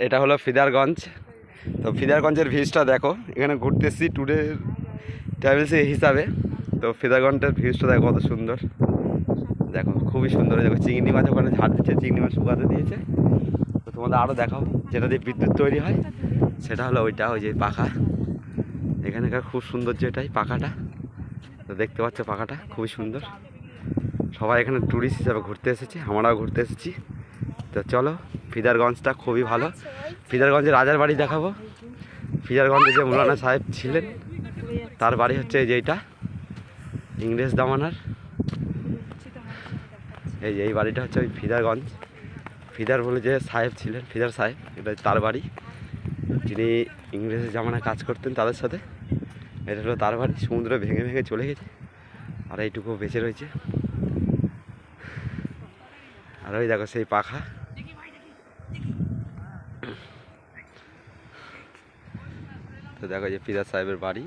এটা হলো ফিদারগঞ্জ। তো ফিদারগঞ্জের ভিউজটা দেখো, এখানে ঘুরতে এসেছি ট্যুরের ট্রাভেলস হিসাবে। তো ফিদারগঞ্জের ভিউজটা দেখো কত সুন্দর, দেখো খুবই সুন্দর। দেখো চিংড়ি মাছ ওখানে ঝাড় দিচ্ছে, চিংড়ি মাছ শুকাতে দিয়েছে। তো তোমাদের আরও দেখাবো, যেটা দিয়ে বিদ্যুৎ তৈরি হয় সেটা হলো ওইটা, ওই যে পাখা। এখানকার খুব সুন্দর এটাই পাখাটা। তো দেখতে পাচ্ছ পাখাটা খুবই সুন্দর। সবাই এখানে ট্যুরিস্ট হিসাবে ঘুরতে এসেছে, আমরাও ঘুরতে এসেছি। তো চলো, ফিদারগঞ্জটা খুবই ভালো। ফিদারগঞ্জের রাজার বাড়ি দেখাবো। ফিদারগঞ্জে যে মৌলানা সাহেব ছিলেন তার বাড়ি হচ্ছে এই যে এইটা, ইংরেজ জামানার। এই বাড়িটা হচ্ছে ওই ফিদারগঞ্জ। ফিদার বলে যে সাহেব ছিলেন, ফিদার সাহেব, এটা তার বাড়ি, যিনি ইংরেজ জামানায় কাজ করতেন তাদের সাথে। এটা হলো তার বাড়ি। সমুদ্র ভেঙে ভেঙে চলে গেছে, আর এইটুকু বেঁচে রয়েছে। আর ওই দেখো সেই পাখা। তো দেখো যে ফিদার সাহেবের বাড়ি।